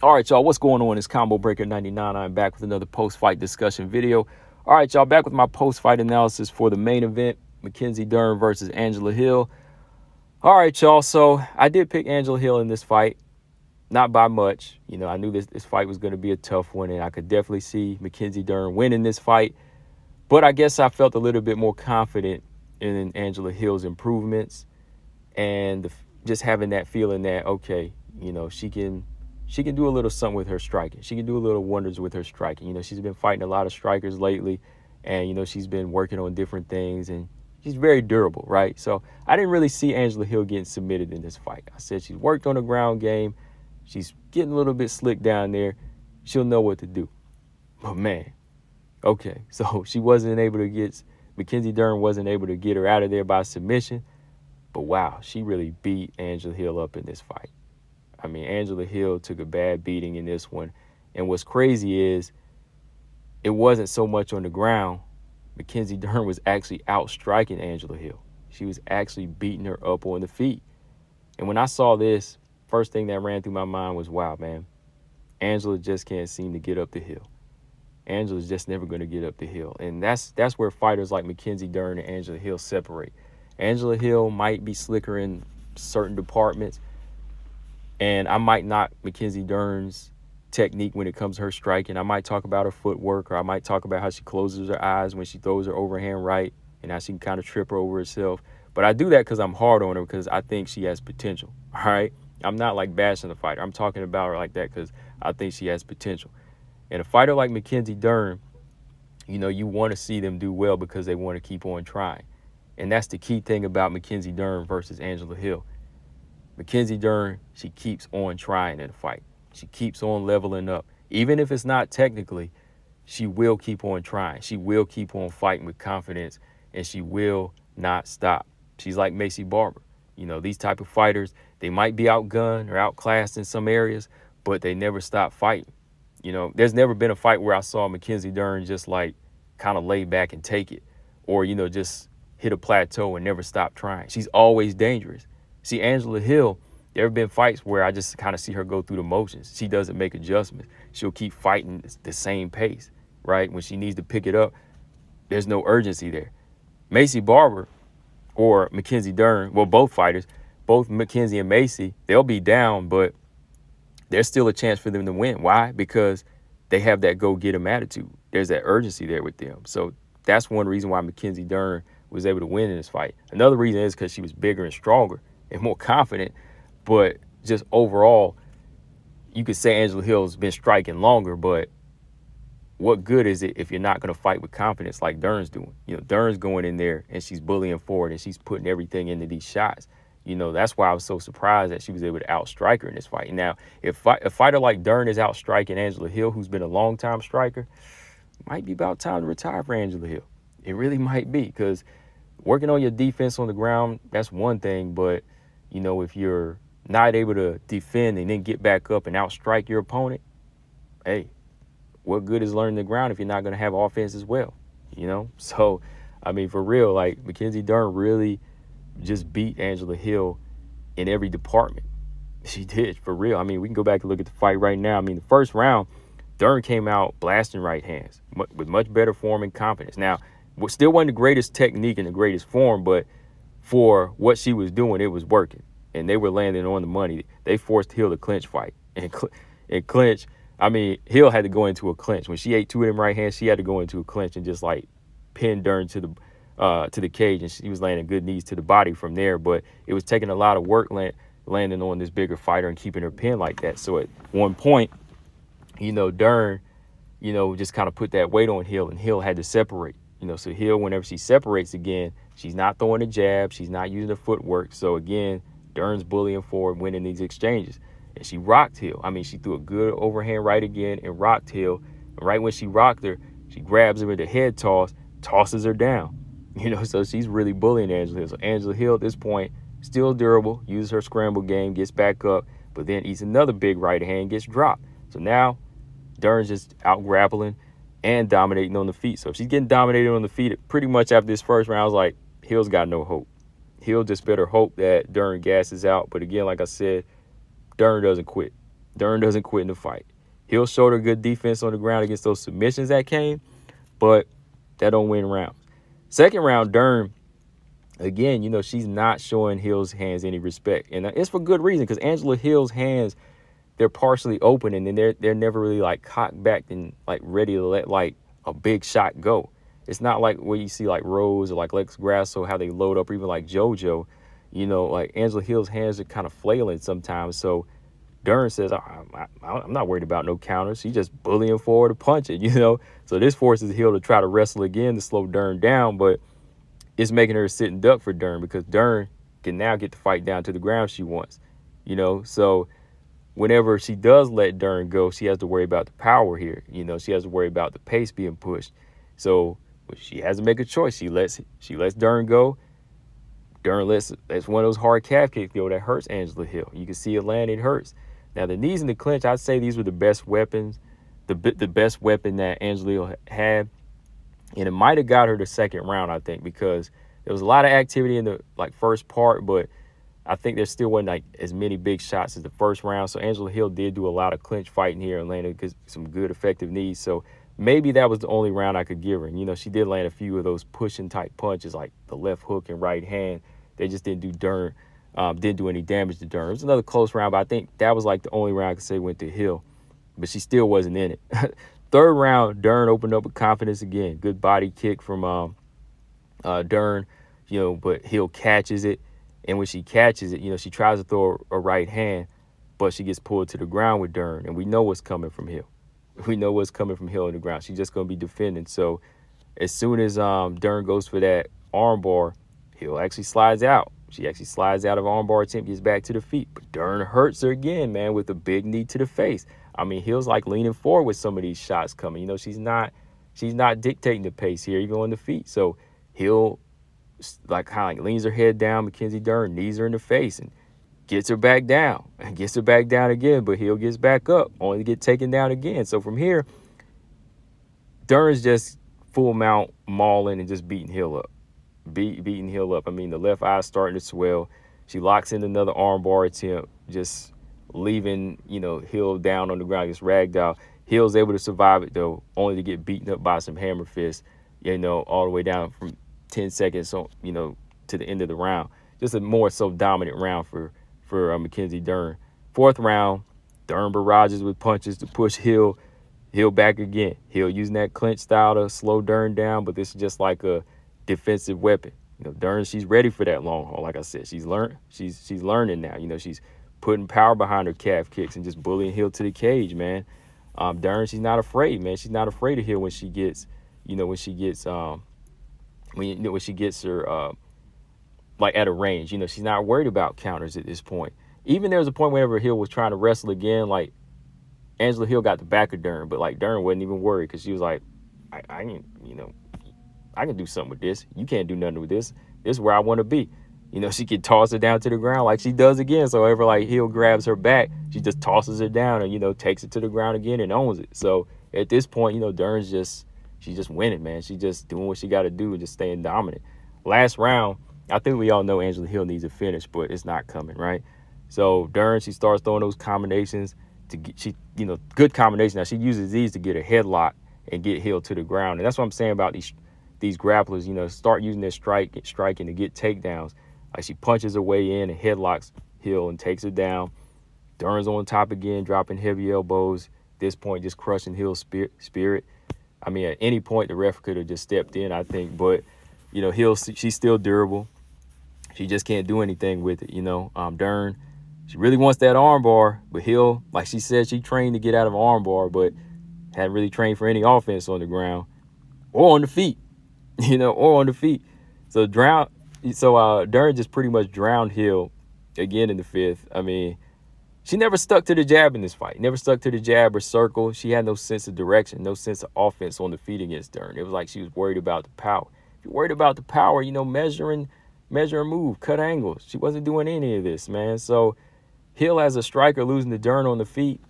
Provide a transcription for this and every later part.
All right, y'all, what's going on? It's Combo Breaker 99. I'm back with another post-fight discussion video. All right, y'all, back with my post-fight analysis for the main event, Mackenzie Dern versus Angela Hill. All right, y'all, so I did pick Angela Hill in this fight, not by much. You know, I knew this fight was going to be a tough one, and I could definitely see Mackenzie Dern winning this fight. But I guess I felt a little bit more confident in Angela Hill's improvements and just having that feeling that, okay, you know, she can do a little something with her striking. She can do a little wonders with her striking. You know, she's been fighting a lot of strikers lately, and, you know, she's been working on different things, and she's very durable, right? So I didn't really see Angela Hill getting submitted in this fight. I said she's worked on the ground game. She's getting a little bit slick down there. She'll know what to do. But, man, okay, so she wasn't able to get, Mackenzie Dern wasn't able to get her out of there by submission. But, wow, she really beat Angela Hill up in this fight. I mean, Angela Hill took a bad beating in this one. And what's crazy is it wasn't so much on the ground. Mackenzie Dern was actually outstriking Angela Hill. She was actually beating her up on the feet. And when I saw this, first thing that ran through my mind was, wow, man, Angela just can't seem to get up the hill. Angela's just never going to get up the hill. And that's where fighters like Mackenzie Dern and Angela Hill separate. Angela Hill might be slicker in certain departments, and I might knock Mackenzie Dern's technique when it comes to her striking. I might talk about her footwork, or I might talk about how she closes her eyes when she throws her overhand right and how she can kind of trip her over herself. But I do that because I'm hard on her because I think she has potential, all right? I'm not like bashing the fighter. I'm talking about her like that because I think she has potential. And a fighter like Mackenzie Dern, you know, you want to see them do well because they want to keep on trying. And that's the key thing about Mackenzie Dern versus Angela Hill. Mackenzie Dern, she keeps on trying in the fight. She keeps on leveling up. Even if it's not technically, she will keep on trying. She will keep on fighting with confidence, and she will not stop. She's like Maycee Barber. You know, these type of fighters, they might be outgunned or outclassed in some areas, but they never stop fighting. You know, there's never been a fight where I saw Mackenzie Dern just like kind of lay back and take it, or, you know, just hit a plateau and never stop trying. She's always dangerous. See, Angela Hill, there have been fights where I just kind of see her go through the motions. She doesn't make adjustments. She'll keep fighting the same pace, right? When she needs to pick it up, there's no urgency there. Maycee Barber or Mackenzie Dern, well, both fighters, both Mackenzie and Maycee, they'll be down, but there's still a chance for them to win. Why? Because they have that go-get-'em attitude. There's that urgency there with them. So that's one reason why Mackenzie Dern was able to win in this fight. Another reason is because she was bigger and stronger and more confident. But just overall, you could say Angela Hill's been striking longer, but what good is it if you're not going to fight with confidence like Dern's doing? You know, Dern's going in there and she's bullying forward and she's putting everything into these shots. You know, that's why I was so surprised that she was able to outstrike her in this fight. Now, if a fighter like Dern is outstriking Angela Hill, who's been a long-time striker, it might be about time to retire for Angela Hill. It really might be, because working on your defense on the ground, that's one thing. But, you know, if you're not able to defend and then get back up and outstrike your opponent, hey, what good is learning the ground if you're not going to have offense as well, you know? So, I mean, for real, like, Mackenzie Dern really just beat Angela Hill in every department. She did, for real. I mean, we can go back and look at the fight right now. I mean, the first round, Dern came out blasting right hands with much better form and confidence. Now, still wasn't the greatest technique and the greatest form, but for what she was doing, it was working. And they were landing on the money. They forced Hill to clinch fight. And clinch, I mean, Hill had to go into a clinch. When she ate two of them right hands, she had to go into a clinch and just, like, pin Dern to the cage. And she was landing good knees to the body from there. But it was taking a lot of work landing on this bigger fighter and keeping her pinned like that. So at one point, you know, Dern, you know, just kind of put that weight on Hill, and Hill had to separate. You know, so Hill, whenever she separates again, she's not throwing a jab. She's not using her footwork. So, again, Dern's bullying forward, winning these exchanges. And she rocked Hill. I mean, she threw a good overhand right again and rocked Hill. And right when she rocked her, she grabs her with the head toss, tosses her down. You know, so she's really bullying Angela Hill. So Angela Hill at this point, still durable, uses her scramble game, gets back up, but then eats another big right hand, gets dropped. So now Dern's just out grappling and dominating on the feet. So if she's getting dominated on the feet, pretty much after this first round, I was like, Hill's got no hope. Hill just better hope that Dern gasses out. But again, like I said, Dern doesn't quit. Dern doesn't quit in the fight. Hill showed her good defense on the ground against those submissions that came, but that don't win rounds. Second round, Dern, again, she's not showing Hill's hands any respect. And it's for good reason, because Angela Hill's hands, they're partially open, and then they're never really like cocked back and like ready to let like a big shot go. It's not like where you see like Rose or like Lex Grasso, how they load up, or even like JoJo. Like Angela Hill's hands are kind of flailing sometimes. So Dern says, I'm not worried about no counters. She's just bullying forward to punch it, So this forces Hill to try to wrestle again to slow Dern down, but it's making her sit and duck for Dern, because Dern can now get the fight down to the ground she wants, So whenever she does let Dern go, she has to worry about the power here. She has to worry about the pace being pushed. So she has to make a choice. She lets Dern go. Dern lets one of those hard calf kicks go that hurts Angela Hill. You can see it land, it hurts. Now the knees and the clinch, I'd say these were the best weapons, the best weapon that Angela Hill had. And it might have got her the second round, I think, because there was a lot of activity in the first part, but I think there still wasn't as many big shots as the first round. So Angela Hill did do a lot of clinch fighting here and landed some good effective knees. So maybe that was the only round I could give her. And, she did land a few of those pushing type punches, like the left hook and right hand. They just didn't do any damage to Dern. It was another close round, but I think that was the only round I could say went to Hill. But she still wasn't in it. Third round, Dern opened up with confidence again. Good body kick from Dern, but Hill catches it. And when she catches it, she tries to throw a right hand, but she gets pulled to the ground with Dern. And we know what's coming from Hill. We know what's coming from Hill on the ground. She's just going to be defending. So as soon as Dern goes for that armbar, Hill actually slides out. She actually slides out of armbar attempt, gets back to the feet. But Dern hurts her again, man, with a big knee to the face. I mean, Hill's leaning forward with some of these shots coming. She's not dictating the pace here, even on the feet. So Hill kind of leans her head down. Mackenzie Dern knees her in the face and gets her back down and gets her back down again. But Hill gets back up, only to get taken down again. So from here, Dern's just full mount mauling and just beating Hill up. Beating Hill up. I mean, the left eye starting to swell. She locks in another armbar attempt, just leaving, Hill down on the ground, gets ragged out. Hill's able to survive it, though, only to get beaten up by some hammer fists, all the way down from 10 seconds, to the end of the round. Just a more so dominant round for Mackenzie Dern. Fourth round, Dern barrages with punches to push Hill back again. Hill using that clinch style to slow Dern down, but this is just like a defensive weapon. Dern, she's ready for that long haul. Like I said, she's learning now. She's putting power behind her calf kicks and just bullying Hill to the cage, man. Dern, she's not afraid, man. She's not afraid of Hill when she gets her at a range. She's not worried about counters at this point. Even there was a point whenever Hill was trying to wrestle again, Angela Hill got the back of Dern, but Dern wasn't even worried, because she was like, I can do something with this. You can't do nothing with this. This is where I want to be. She could toss her down to the ground like she does again. So whenever Hill grabs her back, she just tosses her down and, takes it to the ground again and owns it. So at this point, Dern's she's just winning, man. She's just doing what she got to do and just staying dominant. Last round, I think we all know Angela Hill needs a finish, but it's not coming, right? So Dern, she starts throwing those combinations good combinations. Now she uses these to get a headlock and get Hill to the ground. And that's what I'm saying about these grapplers, start using their striking to get takedowns. She punches her way in and headlocks Hill and takes her down. Dern's on top again, dropping heavy elbows. At this point, just crushing Hill's spirit. I mean, at any point, the ref could have just stepped in, I think. But, Hill, she's still durable. She just can't do anything with it, Dern, she really wants that armbar. But Hill, like she said, she trained to get out of an armbar, but hadn't really trained for any offense on the ground or on the feet. Or on the feet. So Dern just pretty much drowned Hill again in the fifth. I mean, she never stuck to the jab in this fight. Never stuck to the jab or circle. She had no sense of direction, no sense of offense on the feet against Dern. It was like she was worried about the power. If you're worried about the power, measure and move, cut angles. She wasn't doing any of this, man. So Hill as a striker losing to Dern on the feet,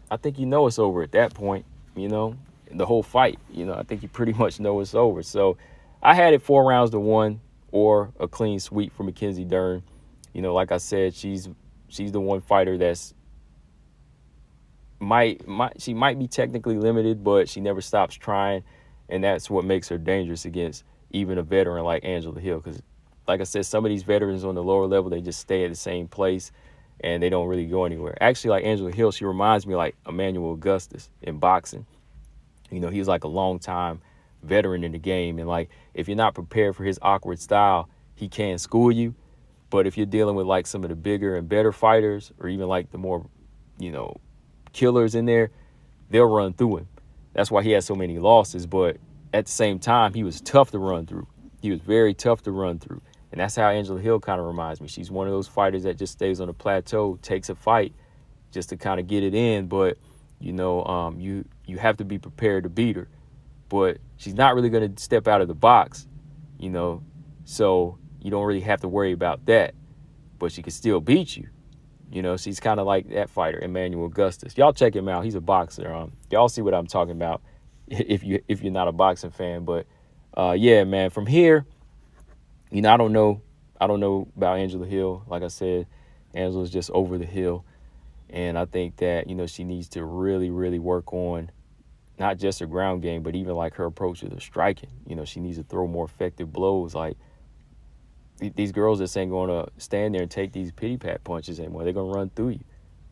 I think it's over at that point, the whole fight. I think you pretty much know it's over. So I had it 4-1 or a clean sweep for Mackenzie Dern. Like I said, she's the one fighter that's she might be technically limited, but she never stops trying, and that's what makes her dangerous against even a veteran like Angela Hill. Because, like I said, some of these veterans on the lower level, they just stay at the same place, and they don't really go anywhere. Actually, like Angela Hill, she reminds me like Emmanuel Augustus in boxing. You know, he's like a long time veteran in the game, and like if you're not prepared for his awkward style, he can school you. But if you're dealing with like some of the bigger and better fighters, or even like the more, you know, killers in there, they'll run through him. That's why he has so many losses. But at the same time, he was tough to run through. He was very tough to run through. And that's how Angela Hill kind of reminds me. She's one of those fighters that just stays on the plateau, takes a fight just to kind of get it in. But, you know, you have to be prepared to beat her. But she's not really going to step out of the box, you know, so you don't really have to worry about that. But she can still beat you. You know, she's kind of like that fighter, Emmanuel Augustus. Y'all check him out. He's a boxer. Y'all see what I'm talking about if you're not a boxing fan. But yeah, man, from here, you know, I don't know about Angela Hill. Like I said, Angela's just over the hill. And I think that, you know, she needs to really, really work on not just her ground game, but even like her approach to the striking. You know, she needs to throw more effective blows. Like, these girls just ain't going to stand there and take these pity-pat punches anymore. They're going to run through you.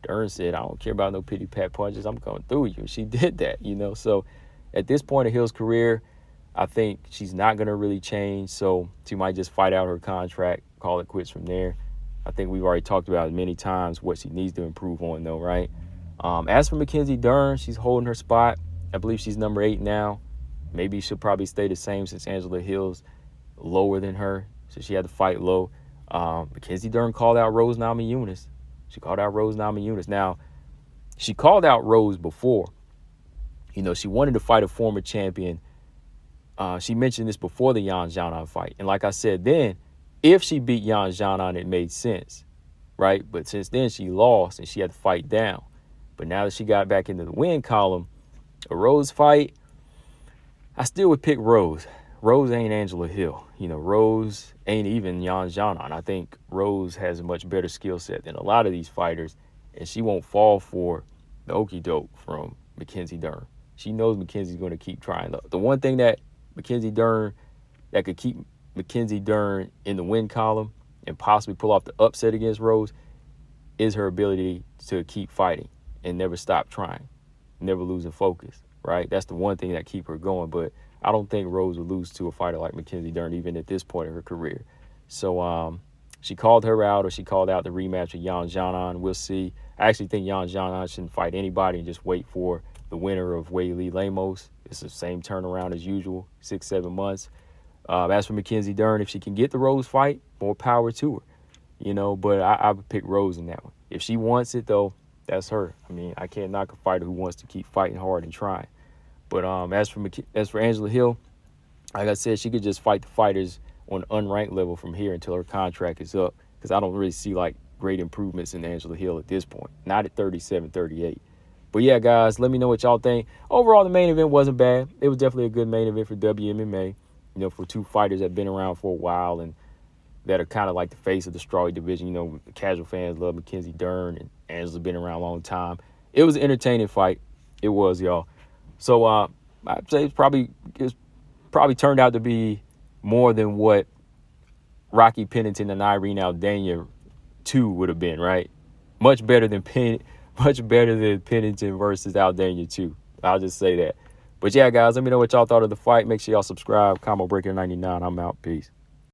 Dern said, I don't care about no pity-pat punches. I'm going through you. And she did that, you know. So at this point in Hill's career, I think she's not going to really change. So she might just fight out her contract, call it quits from there. I think we've already talked about it many times what she needs to improve on, though, right? As for Mackenzie Dern, she's holding her spot. I believe she's number 8 now. Maybe she'll probably stay the same since Angela Hill's lower than her. So she had to fight low. Mackenzie Dern called out Rose Namajunas. She called out Rose Namajunas. Now, she called out Rose before. You know, she wanted to fight a former champion. She mentioned this before the Yan Xiaonan fight. And like I said then, if she beat Yan Xiaonan, it made sense, right? But since then, she lost and she had to fight down. But now that she got back into the win column, a Rose fight, I still would pick Rose. Rose ain't Angela Hill. You know, Rose ain't even Yan Xiaonan. I think Rose has a much better skill set than a lot of these fighters, and she won't fall for the okie doke from Mackenzie Dern. She knows Mackenzie's going to keep trying. The one thing that could keep Mackenzie Dern in the win column and possibly pull off the upset against Rose is her ability to keep fighting and never stop trying, never losing focus, right? That's the one thing that keep her going. But I don't think Rose would lose to a fighter like Mackenzie Dern, even at this point in her career. So she called her out, or she called out the rematch with Yan Xiaonan. We'll see. I actually think Yan Xiaonan shouldn't fight anybody and just wait for the winner of Weili Lemos. It's the same turnaround as usual, 6-7 months. As for Mackenzie Dern, if she can get the Rose fight, more power to her. You know, but I would pick Rose in that one. If she wants it, though, that's her. I mean, I can't knock a fighter who wants to keep fighting hard and trying. But as for Angela Hill, like I said, she could just fight the fighters on an unranked level from here until her contract is up, because I don't really see like great improvements in Angela Hill at this point, not at 37, 38. But yeah, guys, let me know what y'all think. Overall, the main event wasn't bad. It was definitely a good main event for WMMA, you know, for two fighters that have been around for a while and that are kind of like the face of the strawweight division. You know, the casual fans love Mackenzie Dern, and Angela's been around a long time. It was an entertaining fight. It was, y'all. So I'd say it's probably turned out to be more than what Rocky Pennington and Irene Aldana 2 would have been, right? Much better than Pennington versus Aldana 2. I'll just say that. But yeah, guys, let me know what y'all thought of the fight. Make sure y'all subscribe. Combo Breaker 99. I'm out. Peace.